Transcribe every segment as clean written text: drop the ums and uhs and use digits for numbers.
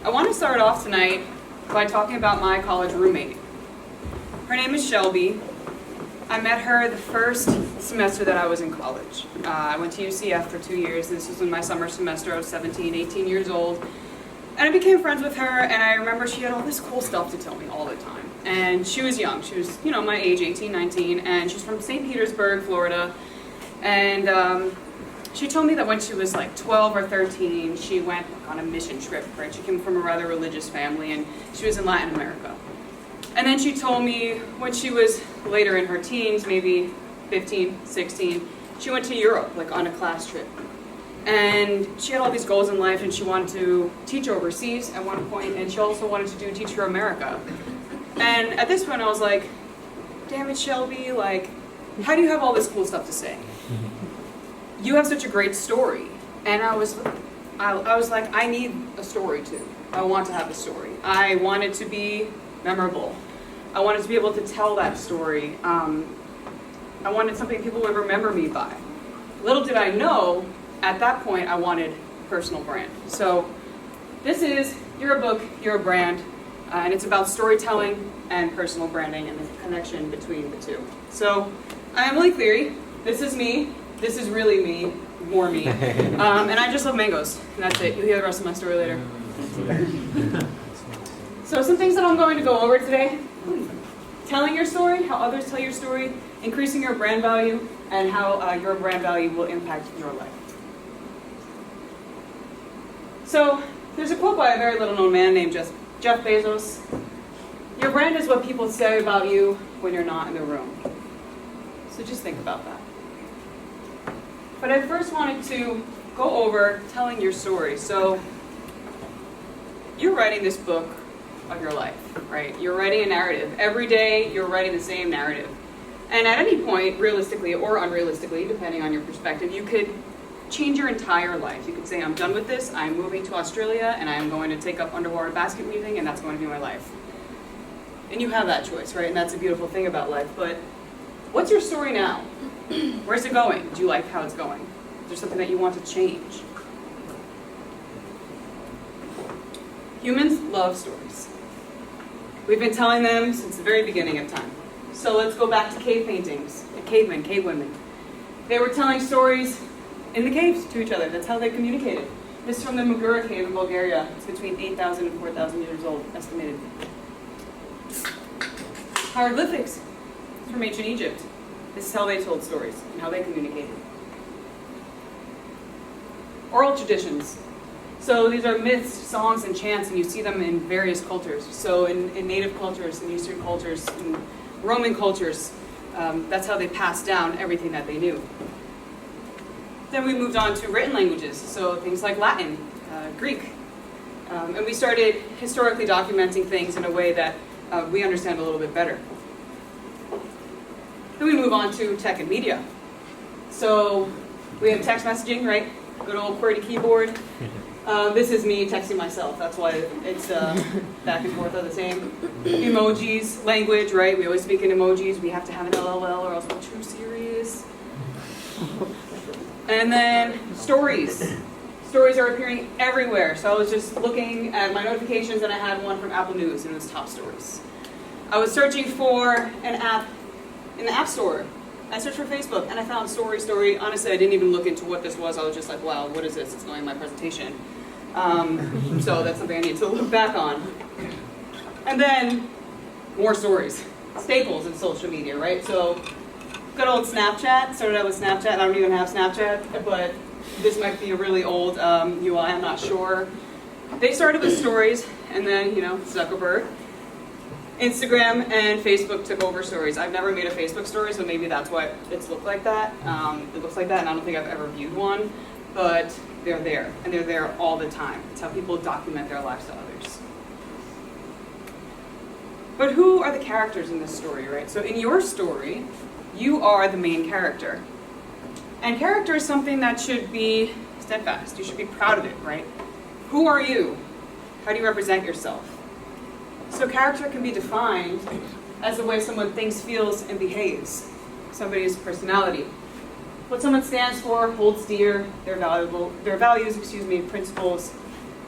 I want to start off tonight by talking about my college roommate. Her name is Shelby. I met her the first semester that I was in college. I went to UCF for 2 years. This was in my summer semester. I was 17, 18 years old. And I became friends with her, and I remember she had all this cool stuff to tell me all the time. And she was young. She was, my age, 18, 19, and she's from St. Petersburg, Florida. And she told me that when she was like 12 or 13, she went on a mission trip, right? She came from a rather religious family, and she was in Latin America. And then she told me when she was later in her teens, maybe 15, 16, she went to Europe, like on a class trip. And she had all these goals in life, and she wanted to teach overseas at one point, and she also wanted to do Teach for America. And at this point, I was like, damn it, Shelby, like, how do you have all this cool stuff to say? You have such a great story. And I was like, I need a story too. I want to have a story. I want it to be memorable. I wanted to be able to tell that story. I wanted something people would remember me by. Little did I know, at that point, I wanted personal brand. So this is You're a Book, You're a Brand, and it's about storytelling and personal branding and the connection between the two. So I'm Emily Cleary. This is me. This is really me, more me. And I just love mangoes, and that's it. You'll hear the rest of my story later. So some things that I'm going to go over today: telling your story, how others tell your story, increasing your brand value, and how your brand value will impact your life. So there's a quote by a very little known man named Jeff Bezos. Your brand is what people say about you when you're not in the room. So just think about that. But I first wanted to go over telling your story. So you're writing this book of your life, right? You're writing a narrative. Every day you're writing the same narrative. And at any point, realistically or unrealistically, depending on your perspective, you could change your entire life. You could say, I'm done with this, I'm moving to Australia, and I'm going to take up underwater basket weaving, and that's going to be my life. And you have that choice, right? And that's a beautiful thing about life. But what's your story now? Where's it going? Do you like how it's going? Is there something that you want to change? Humans love stories. We've been telling them since the very beginning of time. So let's go back to cave paintings, cavemen, cave women. They were telling stories in the caves to each other. That's how they communicated. This is from the Magura cave in Bulgaria. It's between 8,000 and 4,000 years old, estimated. Hieroglyphics from ancient Egypt. This is how they told stories and how they communicated. Oral traditions. So these are myths, songs, and chants, and you see them in various cultures. So in native cultures, in Eastern cultures, in Roman cultures, that's how they passed down everything that they knew. Then we moved on to written languages, so things like Latin, Greek. And we started historically documenting things in a way that we understand a little bit better. Then we move on to tech and media. So we have text messaging, right? Good old QWERTY keyboard. This is me texting myself. That's why it's back and forth are the same. Emojis, language, right? We always speak in emojis. We have to have an LOL or else we're too serious. And then stories. Stories are appearing everywhere. So I was just looking at my notifications, and I had one from Apple News, and it was top stories. I was searching for an app in the App Store. I searched for Facebook, and I found story. Honestly, I didn't even look into what this was. I was just like, wow, what is this? It's going in my presentation. So that's something I need to look back on. And then more stories. Staples in social media, right? So good old Snapchat. Started out with Snapchat. I don't even have Snapchat, but this might be a really old UI. I'm not sure. They started with stories, and then, Zuckerberg. Instagram and Facebook took over stories. I've never made a Facebook story, so maybe that's why it's looked like that. It looks like that, and I don't think I've ever viewed one, but they're there, and they're there all the time. It's how people document their lives to others. But who are the characters in this story, right? So in your story, you are the main character. And character is something that should be steadfast. You should be proud of it, right? Who are you? How do you represent yourself? So character can be defined as the way someone thinks, feels, and behaves. Somebody's personality. What someone stands for, holds dear, their values, principles,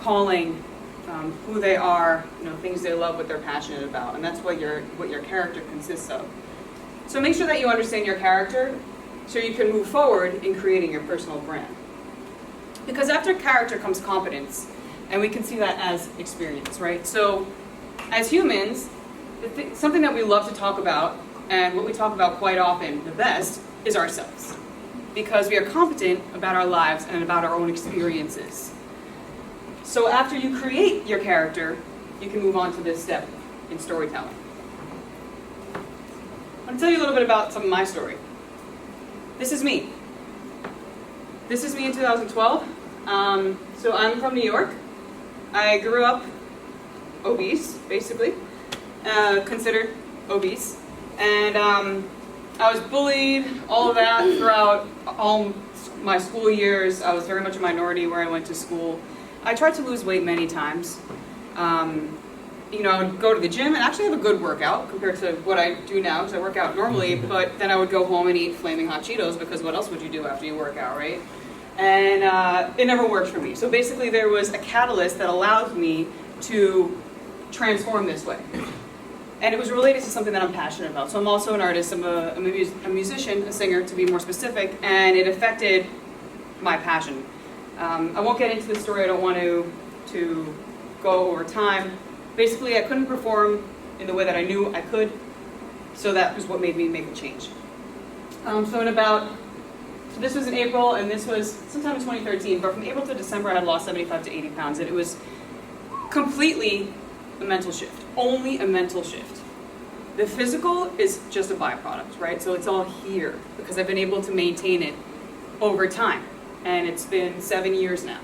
calling who they are, things they love, what they're passionate about, and that's what your character consists of. So make sure that you understand your character so you can move forward in creating your personal brand. Because after character comes competence, and we can see that as experience, right? So as humans, something that we love to talk about, and what we talk about quite often the best, is ourselves. Because we are competent about our lives and about our own experiences. So after you create your character, you can move on to this step in storytelling. I'm going to tell you a little bit about some of my story. This is me. This is me in 2012. So I'm from New York. I grew up obese, basically, considered obese. And I was bullied, all of that, throughout all my school years. I was very much a minority where I went to school. I tried to lose weight many times. I would go to the gym and actually have a good workout compared to what I do now, because I work out normally, but then I would go home and eat flaming hot Cheetos, because what else would you do after you work out, right? And it never worked for me. So basically there was a catalyst that allowed me to transform this way. And it was related to something that I'm passionate about. So I'm also an artist, I'm a musician, a singer to be more specific, and it affected my passion. I won't get into the story, I don't want to go over time. Basically, I couldn't perform in the way that I knew I could, so that was what made me make a change. So this was in April, and this was sometime in 2013, but from April to December I had lost 75 to 80 pounds, and it was completely a mental shift, only a mental shift. The physical is just a byproduct, right? So it's all here, because I've been able to maintain it over time. And it's been 7 years now.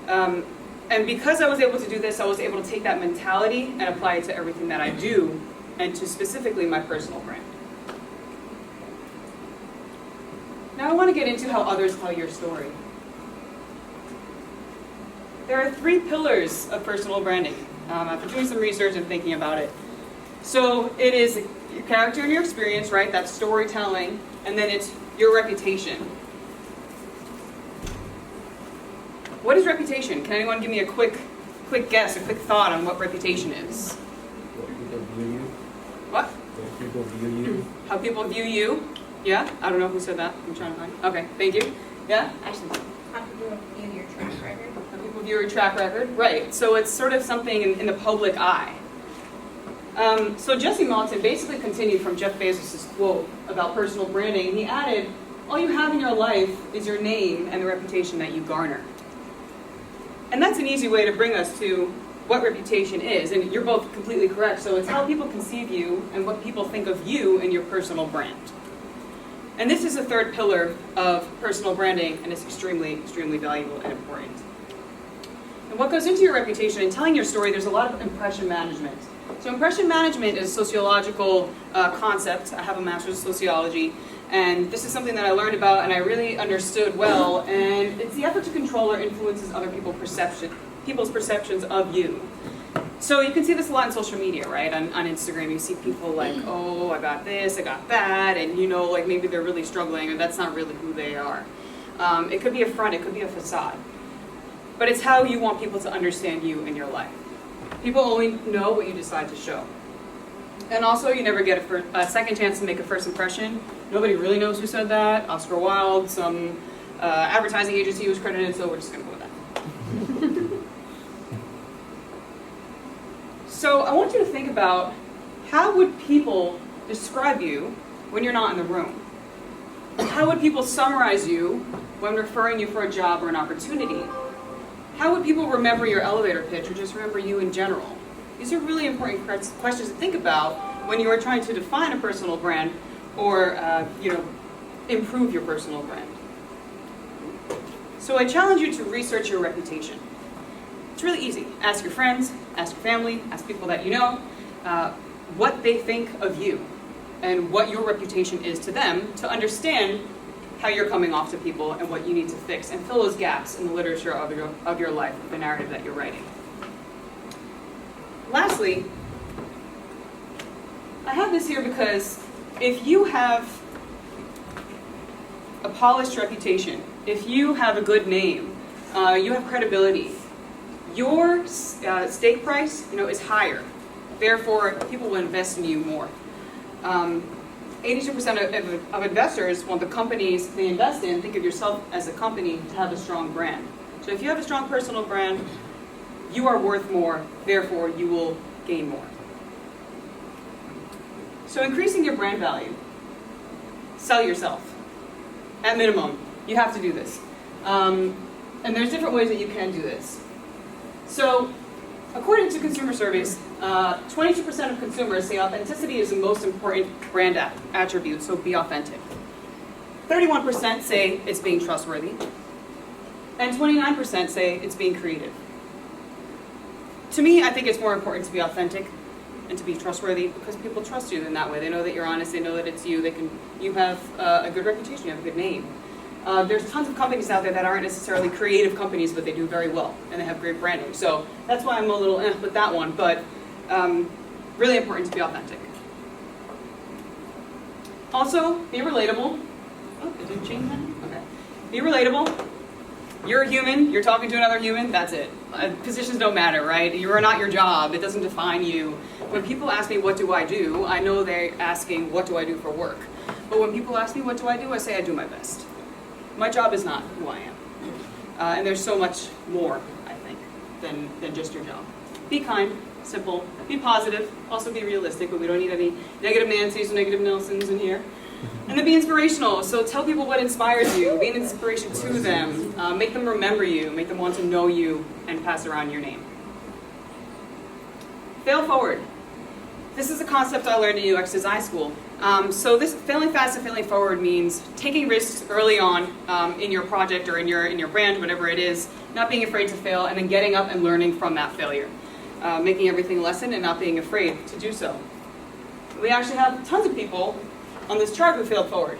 And because I was able to do this, I was able to take that mentality and apply it to everything that I do, and to specifically my personal brand. Now I want to get into how others tell your story. There are 3 pillars of personal branding. After doing some research and thinking about it. So it is your character and your experience, right? That's storytelling. And then it's your reputation. What is reputation? Can anyone give me a quick guess, a quick thought on what reputation is? How people view you. What? How people view you. How people view you? Yeah? I don't know who said that. I'm trying to find. Okay, thank you. Yeah? Actually, how people view your track record? How people view your track record? Right. So it's sort of something in the public eye. So Jesse Malton basically continued from Jeff Bezos' quote about personal branding. He added, all you have in your life is your name and the reputation that you garner. And that's an easy way to bring us to what reputation is. And you're both completely correct. So it's how people conceive you and what people think of you and your personal brand. And this is the 3rd pillar of personal branding, and it's extremely, extremely valuable and important. And what goes into your reputation and telling your story, there's a lot of impression management. So impression management is a sociological concept. I have a master's of sociology. And this is something that I learned about and I really understood well. And it's the effort to control or influences other people's perceptions of you. So you can see this a lot on social media, right? On Instagram, you see people like, oh, I got this, I got that. And like maybe they're really struggling, and that's not really who they are. It could be a front, it could be a facade. But it's how you want people to understand you in your life. People only know what you decide to show. And also, you never get a second chance to make a first impression. Nobody really knows who said that. Oscar Wilde, some advertising agency was credited, so we're just going to go with that. So I want you to think about, how would people describe you when you're not in the room? How would people summarize you when referring you for a job or an opportunity? How would people remember your elevator pitch or just remember you in general? These are really important questions to think about when you are trying to define a personal brand or improve your personal brand. So I challenge you to research your reputation. It's really easy. Ask your friends, ask your family, ask people that you know what they think of you and what your reputation is to them, to understand how you're coming off to people and what you need to fix, and fill those gaps in the literature of your life, the narrative that you're writing. Lastly, I have this here because if you have a polished reputation, if you have a good name, you have credibility, your stake price, is higher. Therefore, people will invest in you more. 82% of investors want the companies they invest in, think of yourself as a company, to have a strong brand. So if you have a strong personal brand, you are worth more, therefore you will gain more. So increasing your brand value, sell yourself. At minimum, you have to do this. And there's different ways that you can do this. So according to consumer surveys, 22% of consumers say authenticity is the most important brand attribute, so be authentic. 31% say it's being trustworthy, and 29% say it's being creative. To me, I think it's more important to be authentic and to be trustworthy because people trust you in that way. They know that you're honest, they know that it's you, you have a good reputation, you have a good name. There's tons of companies out there that aren't necessarily creative companies, but they do very well, and they have great branding. So that's why I'm a little with that one, but really important to be authentic. Also, be relatable. Oh, it didn't change that? Okay. Be relatable. You're a human, you're talking to another human, that's it. Positions don't matter, right? You are not your job, it doesn't define you. When people ask me, what do, I know they're asking, what do I do for work? But when people ask me, what do, I say I do my best. My job is not who I am. And there's so much more, I think, than just your job. Be kind, simple, be positive, also be realistic, but we don't need any negative Nancys or negative Nelsons in here. And then be inspirational, so tell people what inspires you, be an inspiration to them, make them remember you, make them want to know you, and pass around your name. Fail forward. This is a concept I learned in UX design school. So this failing fast and failing forward means taking risks early on in your project or in your brand, whatever it is, not being afraid to fail, and then getting up and learning from that failure. Making everything a lesson and not being afraid to do so. We actually have tons of people on this chart who failed forward.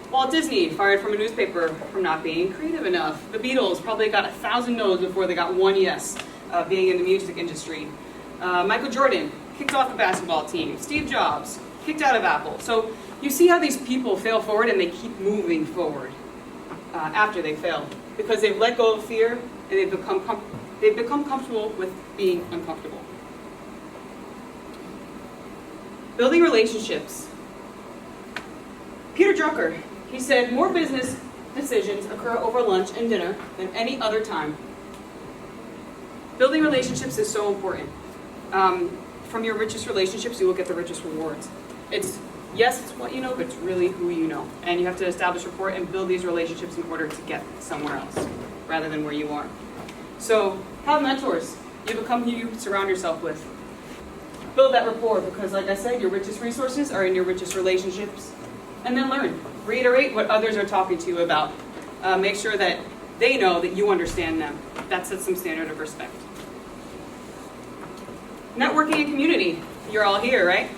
Walt Disney, fired from a newspaper for not being creative enough. The Beatles probably got 1,000 no's before they got one yes, being in the music industry. Michael Jordan, kicked off the basketball team. Steve Jobs, kicked out of Apple. So you see how these people fail forward and they keep moving forward after they fail. Because they've let go of fear and they've become comfortable with being uncomfortable. Building relationships. Peter Drucker, he said, more business decisions occur over lunch and dinner than any other time. Building relationships is so important. From your richest relationships, you will get the richest rewards. Yes, it's what you know, but it's really who you know. And you have to establish rapport and build these relationships in order to get somewhere else, rather than where you are. So, have mentors. You become who you surround yourself with. Build that rapport, because like I said, your richest resources are in your richest relationships. And then learn. Reiterate what others are talking to you about. Make sure that they know that you understand them. That sets some standard of respect. Networking and community. You're all here, right?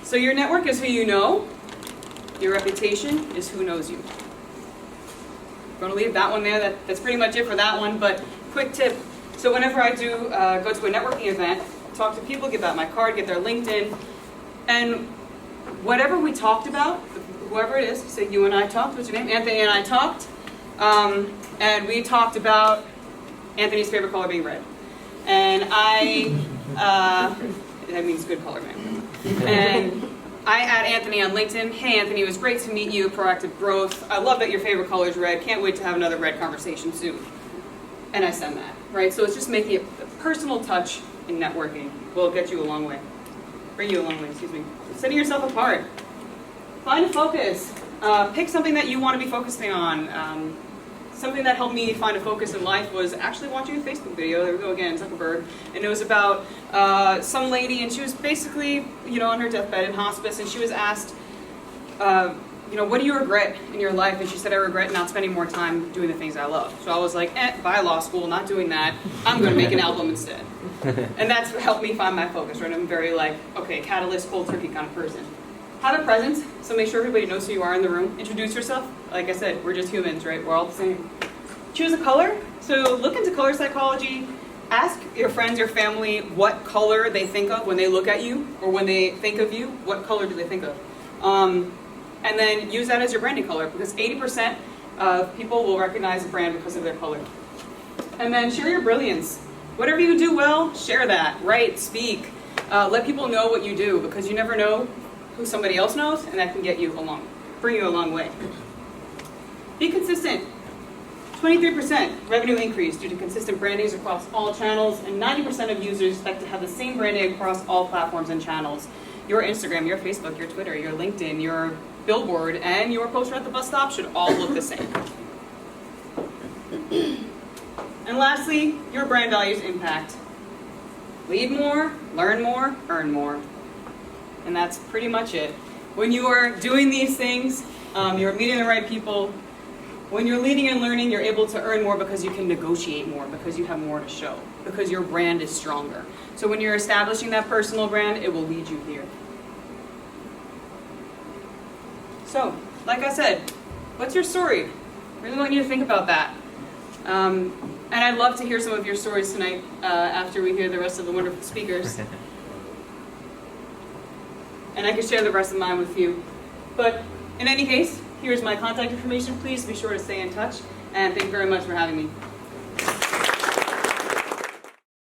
So your network is who you know. Your reputation is who knows you. I'm going to leave that one there. That's pretty much it for that one. But quick tip. So whenever I do go to a networking event, talk to people, give out my card, get their LinkedIn, and whatever we talked about, whoever it is, say you and I talked, what's your name? Anthony and I talked, and we talked about Anthony's favorite color being red. And that means good color, man. And I add Anthony on LinkedIn. Hey Anthony, it was great to meet you, proactive growth. I love that your favorite color is red. Can't wait to have another red conversation soon. And I send that, right? So it's just making a personal touch in networking will get you a long way. Bring you a long way, excuse me. Setting yourself apart. Find a focus. Pick something that you want to be focusing on. Something that helped me find a focus in life was actually watching a Facebook video. There we go again, Zuckerberg. And it was about some lady, and she was basically, on her deathbed in hospice, and she was asked, what do you regret in your life? And she said, I regret not spending more time doing the things I love. So I was like, bye law school, not doing that. I'm going to make an album instead. And that's helped me find my focus, right? I'm very catalyst, cold turkey kind of person. Have a presence, so make sure everybody knows who you are in the room. Introduce yourself. Like I said, we're just humans, right? We're all the same. Choose a color. So look into color psychology. Ask your friends, your family, what color they think of when they look at you, or when they think of you, what color do they think of? And then use that as your branding color, because 80% of people will recognize a brand because of their color. And then share your brilliance. Whatever you do well, share that. Write, speak. Let people know what you do, because you never know who somebody else knows, and that can bring you a long way. Be consistent. 23% revenue increase due to consistent brandings across all channels, and 90% of users expect to have the same branding across all platforms and channels. Your Instagram, your Facebook, your Twitter, your LinkedIn, your billboard, and your poster at the bus stop should all look the same. And lastly, your brand values impact. Lead more, learn more, earn more. And that's pretty much it. When you are doing these things, you're meeting the right people. When you're leading and learning, you're able to earn more because you can negotiate more, because you have more to show, because your brand is stronger. So when you're establishing that personal brand, it will lead you here. So, like I said, what's your story? I really want you to think about that. And I'd love to hear some of your stories tonight after we hear the rest of the wonderful speakers. And I can share the rest of mine with you. But in any case, here's my contact information. Please be sure to stay in touch. And thank you very much for having me.